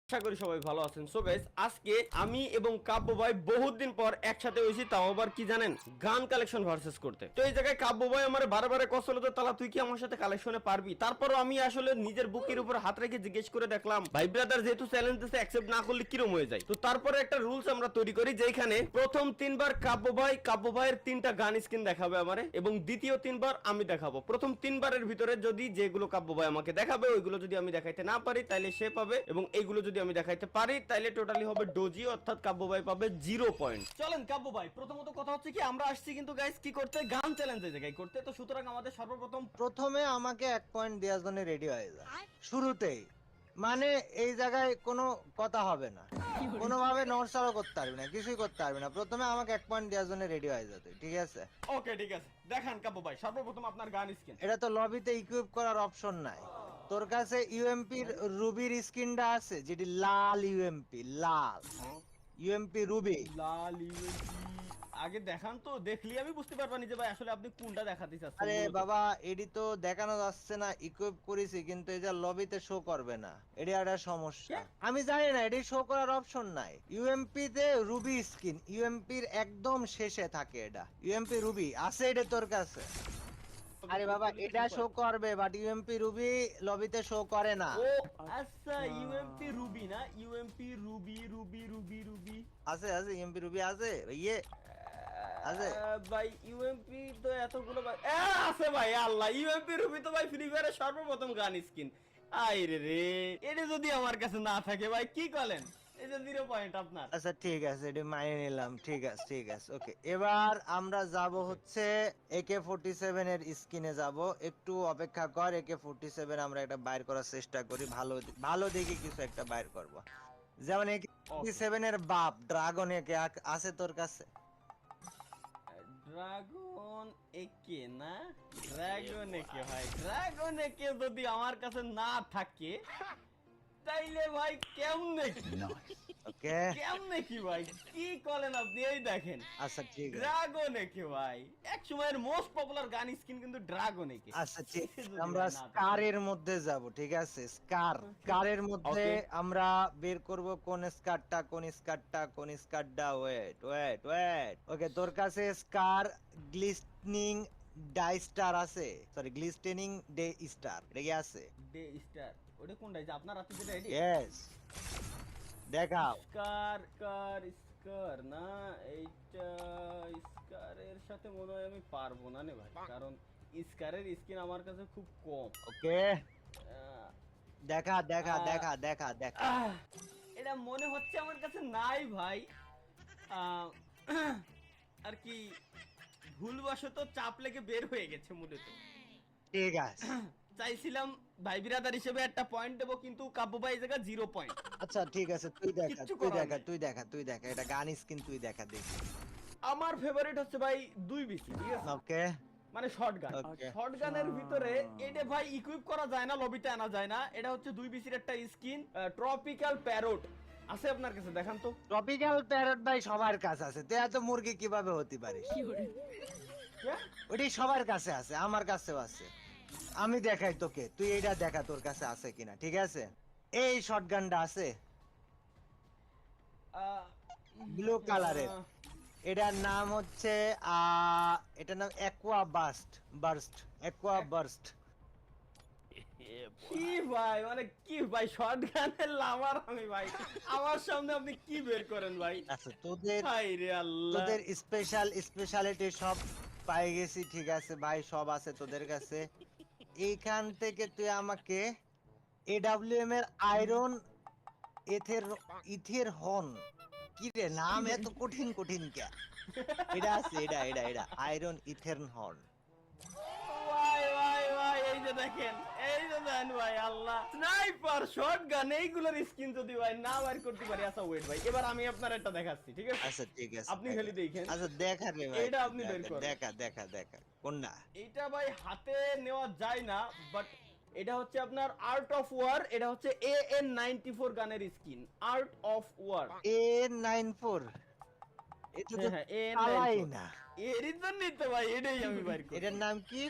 আশা করি সবাই ভালো আছেন। সো গাইস, আজকে আমি এবং কাব্য ভাই বহুত দিন পর একসাথে হইছি, তাও আবার কি জানেন, গান কালেকশন ভার্সেস করতে। তো এই জায়গায় কাব্য ভাই আমার বারে কষ্ট হলো, তালা তুই কি আমার সাথে কালেকশনে পারবি? তারপরও আমি আসলে নিজের বুকের উপর হাত রেখে জিজ্ঞেস করে দেখলাম, ভাই ব্রাদার যেহেতু চ্যালেঞ্জ দিতে অ্যাকসেপ্ট না করলে কিরম হয়ে যায়। তো তারপরে একটা রুলস আমরা তৈরি করি, যেখানে প্রথম 3বার কাব্য ভাইয়ের 3টা গান স্কিন দেখাবে আমারে, এবং দ্বিতীয় 3বার আমি দেখাবো। প্রথম 3বারের ভিতরে যদি যেগুলো কাব্য ভাই আমাকে দেখাবে ওইগুলো যদি আমি দেখাইতে না পারি তাহলে সে পাবে, এবং এইগুলো যদি আমি দেখাইতে পারি তাহলে টোটালি হবে ডোজি, অর্থাৎ কাব্য ভাই পাবে 0 পয়েন্ট। চলেন কাব্য ভাই, প্রথমত কথা হচ্ছে কি, আমরা আসছি কিন্তু গাইস কি করতে, গান চ্যালেঞ্জের জায়গায় করতে। তো সুতরাং আমাদের প্রথমে আমাকে 1 পয়েন্ট দেওয়ার জন্য রেডি হয়ে যা শুরুতেই। মানে এই জায়গায় কোনো কথা হবে না, কোনোভাবে নড়চড়ও করতে পারবি না, কিছুই করতে পারবি না। প্রথমে আমাকে 1 পয়েন্ট দেওয়ার জন্য রেডি হয়ে যেতে, ঠিক আছে? ওকে ঠিক আছে, দেখান কাব্য ভাই সর্বপ্রথম আপনার গান স্কিন। এটা তো লবিতে ইকুইপ করার অপশন নাই। তোর কাছে ইউএমপি রুবির স্কিনটা আছে, যেটি লাল ইউএমপি, লাল ইউএমপি রুবি। লাল ইউএসডি আগে দেখান, তো দেখলি আমি বুঝতে পারবানি যে ভাই আসলে আপনি কোনটা দেখাতে চাচ্ছেন। আরে মূলত বাবা, এডি তো দেখানো যাচ্ছে না, ইকুইপ করেছি কিন্তু এই যে লবিতে শো করবে না, এডি একটা সমস্যা। আমি জানি না, এডি শো করার অপশন নাই। ইউএমপি তে রুবি স্কিন ইউএমপির একদম শেষে থাকে, এটা ইউএমপি রুবি আছে এটা তোর কাছে। আরে বাবা, এটা শো করবে বাট ইউএমপি রুবি লবিতে শো করে না। ও আচ্ছা, ইউএমপি রুবি না, UMP Ruby Ruby Ruby Ruby আছে আছে ইউএমপি রুবি আছে ইয়ে আছে। ভাই ইউএমপি তো এতগুলো ভাই আছে ভাই। আল্লাহ, ইউএমপি রুবি তো ভাই ফ্রি ফায়ারের সর্বপ্রথম গান স্কিন। আইরে রে, এটা যদি আমার কাছে না থাকে ভাই কি করেন, এই যে 0 পয়েন্ট আপনার। আচ্ছা ঠিক আছে, এটা মানিয়ে নিলাম, ঠিক আছে ঠিক আছে ওকে। এবার আমরা যাব হচ্ছে AK-47 এর স্কিনে যাব। একটু অপেক্ষা কর, AK-47 আমরা একটা বাইর করার চেষ্টা করি, ভালো ভালো দেখে কিছু একটা বাইর করব। যেমন AK-47 এর বাপ ড্রাগন একে আছে তোর কাছে? ড্রাগন একে না, ড্রাগন একে ভাই, ড্রাগন একে যদি আমার কাছে না থাকে তাইলে ভাই কেমনে কি, ওকে কেমনে কি ভাই, কি করেন আপনি? এই দেখেন, আচ্ছা ঠিক আছে। ড্রাগন একে ভাই এক সময়ের মোস্ট পপুলার গান স্কিন কিন্তু ড্রাগন একে। আচ্ছা ঠিক আছে, যদি আমরা ভাই না থাকে। স্কারের মধ্যে যাব, ঠিক আছে? স্কারের মধ্যে Okay. আমরা বের করব কোন স্কারটা। ওয়েট ওকে, তোর কাছে স্কার গ্লিস্টনিং ডাই স্টার আছে, সরি গ্লিস্টেনিং ডে স্টার, এটা কি আছে? ডে স্টার ওটা কোনটা, যে আপনার হাতে যেটা এডি? ইয়েস, দেখাও। স্কার না, এইটা স্কারের সাথে মনে হয় আমি পারবো না নে ভাই, কারণ স্কারের স্কিন আমার কাছে খুব কম। ওকে, আহ, দেখা দেখা আহ, দেখা দেখা দেখা আহ, এটা মনে হচ্ছে আমার কাছে নাই ভাই। আহ, আর কি, ভুলবশত চাপ লেগে বের হয়ে গেছে মূলত। ঠিক আছে। চাইছিলাম ভাই বিরাদার হিসেবে একটা পয়েন্ট দেবো, কিন্তু কাব্য ভাই এই জায়গা 0 পয়েন্ট। আচ্ছা ঠিক আছে, তুই দেখা কিচ্ছু তুই করার দেখা নাই। তুই দেখা তুই দেখা, এটা গান স্কিন তুই দেখা দেখি। আমার ফেভারিট হচ্ছে ভাই 2 বিসি, ঠিক আছে, ওকে মানে শর্টগান। Okay. শর্টগানের ভিতরে এটা ভাই ইকুইপ করা যায় না, লবিতে আনা যায় না। এটা হচ্ছে 2 বিসির একটা স্কিন, ট্রপিক্যাল প্যারোট আছে আপনার কাছে, দেখান তো। ট্রপিক্যাল প্যারট ভাই সবার কাছে আছে, তুই এত মুরগি কিভাবে হতে পারিস? ওটি সবার কাছে আছে, আমার কাছেও আছে। আমি দেখাই তোকে, তুই এইটা দেখা তোর কাছে আছে কিনা, ঠিক আছে? এই শটগানটা আছে আহ, ব্লু কালারের, এটার নাম হচ্ছে এটার নাম অ্যাকুয়া বার্স্ট। কি ভাই, মানে কি ভাই, শর্টগানের লাভার আমি ভাই, আমার সামনে আপনি কি বের করেন ভাই? আচ্ছা তোদের হাই রে আল্লাহ। তোদের স্পেশালিটি সব পাই গেছি, ঠিক আছে ভাই, সব আছে তোদের কাছে। এইখান থেকে তুই আমাকে এডব্লিউএম এর আয়রন এথের ইথের হন, কি রে নাম এত কঠিন কঠিন কে? এটা আছে, এটা আয়রন ইথের হর্ন। ভাই এই যে দেখেন, এই যে দেন ভাই, আল্লাহ, স্নাইপার শটগান এইগুলোর স্কিন যদি ভাই না বাইর করতে পারি। আচ্ছা ওয়েট ভাই, এবার আমি আপনার একটা দেখাচ্ছি, ঠিক আছে? আচ্ছা ঠিক আছে, আপনি খালি দেখেন। আচ্ছা দেখা রে ভাই, এটা আপনি বের করেন। দেখা কোনটা? এটা ভাই হাতে নেওয়া যায় না, বাট এটা হচ্ছে আপনার আর্ট অফ ওয়ার। এটা হচ্ছে AN-94 গানের skin, art of war. A94, এটা তো হ্যাঁ চালাই AN-94, না। এরই জন্যই তো ভাই এটাই আমি বাইর করি। এটার নাম কি?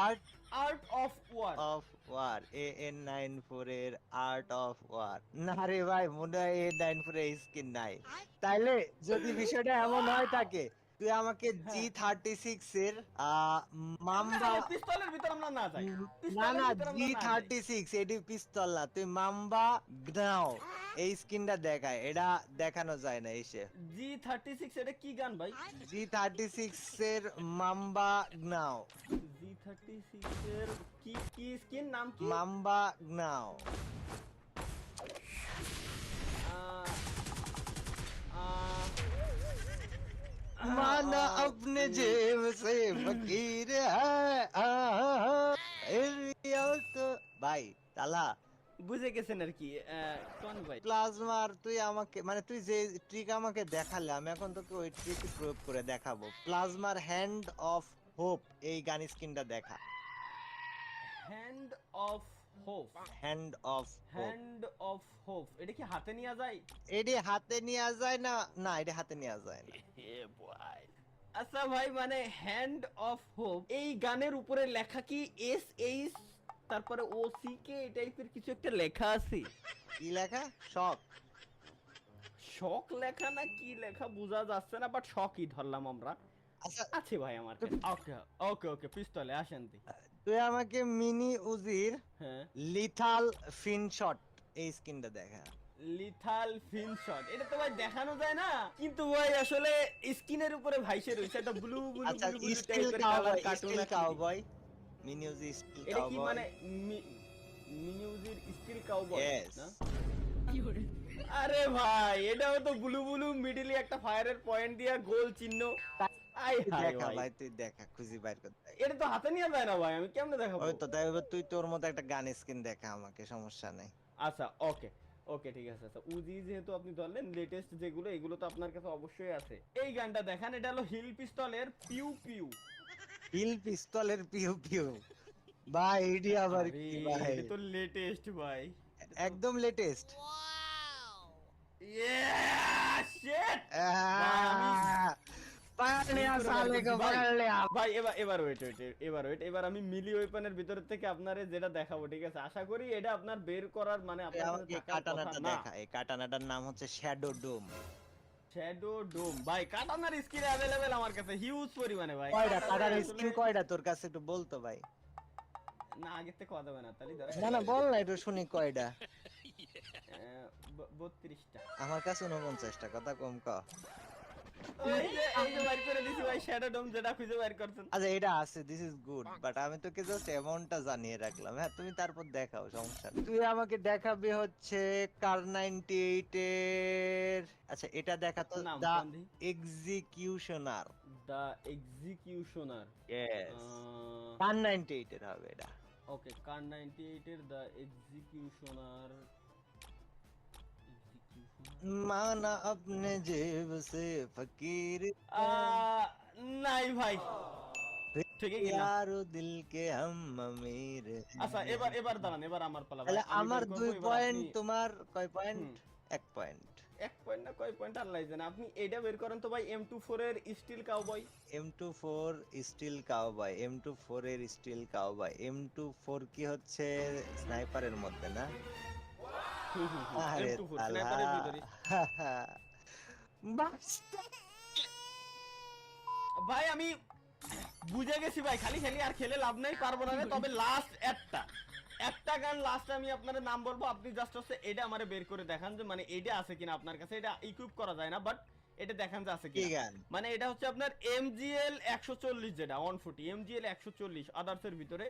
Art art of war. Of war, AN94 এর আর্ট অফ ওয়ার। না রে ভাই, মনে হয় A94 এর স্কিন নাই। তাইলে যদি বিষয়টা এমন হয় থাকে, তুই আমাকে G36 এর মাম্বা, পিস্তলের ভিতর আমরা না যাই, না পিস্তলের না, ভিতর আমরা না যাই। G36 এটি পিস্তল না, তুই মাম্বা গ্নাও এই স্কিনটা দেখায়, এটা দেখানো যায় না এসে। G36 এটা কি গান ভাই? G36 এর মাম্বা গ্নাও, G36 এর কি কি স্কিন নাম কি? মাম্বা গ্নাও। আহ, আহ, माना अपने जेब से फकीर है तो ভাই তালা বুঝে গেছেন আর কি। কোন ভাই? প্লাজমার, তুই আমাকে মানে তুই যে ট্রিক আমাকে দেখালে, আমি এখন তোকে ওই ট্রিক প্রয়োগ করে দেখাবো। প্লাজমার হ্যান্ড অফ হোপ এই গান স্কিনটা দেখা। Hand of hope. Hand of hope, hand of hope এটা কি হাতে নেওয়া যায়? এটি হাতে নেওয়া যায় না? না, এটি হাতে নেওয়া যায় না। আচ্ছা ভাই, মানে হ্যান্ড অফ হোপ এই গানের উপরে লেখা কি SH তারপরে OCK এই টাইপের কিছু একটা লেখা আছে? কি লেখা? শক? শক লেখা না কি লেখা বোঝা যাচ্ছে না, বাট শকই ধরলাম আমরা। আচ্ছা, আছে ভাই আমার কাছে। ওকে ওকে ওকে, পিস্তলে আসেন দি। তুই আমাকে মিনি উজির হ্যাঁ, লিথাল ফিন শট এই স্কিনটা দেখা। লিথাল ফিন শট এটা তো ভাই দেখানো যায় না, কিন্তু ভাই আসলে স্কিনের উপরে ভাইসে রয়েছে একটা ব্লু ব্লু আচ্ছা, ব্লু ব্লু স্টিল টাইপের colour cowboy, cartoon. Steel cowboy, mini Uzi steel এটা কি কাউবয়। মানে মিনিউজির স্টিল কাউবয় Yes. না? আরে ভাই এটাও তো ব্লু ব্লু মিডলে একটা ফায়ারের পয়েন্ট দিয়া গোল চিহ্ন। আই তুই হাই দেখা ভাই, ভাই, তুই দেখা, খুঁজি বাইর কর। এটা তো হাতে নিয়ে যায় না ভাই, আমি কেমনে দেখাবো? ওই তো তাই, এবার তুই তোর মতো একটা গান স্কিন দেখা আমাকে, সমস্যা নেই। আচ্ছা ওকে ওকে ঠিক আছে। আচ্ছা উজি যেহেতু আপনি ধরলেন, লেটেস্ট যেগুলো এগুলো তো আপনার কাছে অবশ্যই আছে। এই গানটা দেখান, এটা হলো হিল পিস্তলের পিউ পিউ। হিল পিস্তলের পিউ পিউ, ভাই এডি আবার আরে কি ভাই? এটা তো লেটেস্ট ভাই, একদম লেটেস্ট। ইয়া শিট। ভাই, আমি- पकड़ लिया साले को, पकड़ लिया। ভাই এবার ওয়েট, এবার আমি মিলি ওয়েপনের ভিতর থেকে আপনারে যেটা দেখাবো, ঠিক আছে? আশা করি এটা আপনার বের করার মানে আপনার কাছে আমাকে থাকার কাটানাটা কথা না। দেখা, এই কাটানাটার নাম হচ্ছে শ্যাডো ডোম। শ্যাডো ডোম ভাই, কাটানার স্কিন अवेलेबल আমার কাছে হিউজ পরিমাণে ভাই। কয়টা কাটানার কাটার আসলে- স্কিন কয়টা তোর কাছে, একটু বলতো ভাই? না আগে থেকে কথা হবে না, তাহলে ধরে না না, বল না, একটু শুনি কয়টা। 32টা। আমার কাছে 49টা, কথা কম ক। এই যে বাইর করে দিছি ভাই, শ্যাডো ডোম যেটা খুঁজে বাইর করছেন। আচ্ছা, এটা আছে, দিস ইজ গুড, বাট আমি তোকে জাস্ট অ্যামাউন্টটা জানিয়ে রাখলাম। হ্যাঁ, তুমি তারপর দেখাও, সমস্যা নেই। তুই আমাকে দেখাবি হচ্ছে কার 98 এর। আচ্ছা, এটা দেখা তো, নাম দা কোন দি? এক্সিকিউশনার। দা এক্সিকিউশনার। ইয়েস, কার 98 এর হবে এটা। ওকে, কার 98 এর দা এক্সিকিউশনার। মানা আপনে জেব সে ফকির নাই ভাই, ঠিকই কিনা? यारो दिल के हम अमीर। আচ্ছা এবার দাঁড়ান, এবার আমার পালা ভাই। তাহলে আমি আমার বের করবো, 2 এবার পয়েন্ট, আপনি- তোমার কয় পয়েন্ট? হুম। 1 পয়েন্ট। এক পয়েন্ট না কয় পয়েন্ট আল্লাহ জানে। আপনি এটা বের করেন তো ভাই, M24 এর still cowboy. M24 still cowboy, M24 এর স্টিল কাউবয়। M24 কি হচ্ছে স্নাইপারের মধ্যে না? আরে M24 তালা। স্নাইপারের ভিতরে। বাস। ভাই আমি বুঝে গেছি ভাই, খালি খালি আর খেলে লাভ নাই, পারবো না। তবে লাস্ট একটা গান লাস্ট আমি আপনার নাম বলবো, আপনি জাস্ট হচ্ছে এটা আমারে বের করে দেখান যে মানে এটা আছে কিনা আপনার কাছে। এটা ইকুইপ করা যায় না, বাট এটা দেখান যে আছে কি কিনা। গান? মানে এটা হচ্ছে আপনার MGL 140, যেটা 140 MGL 140 আদার্সের ভিতরে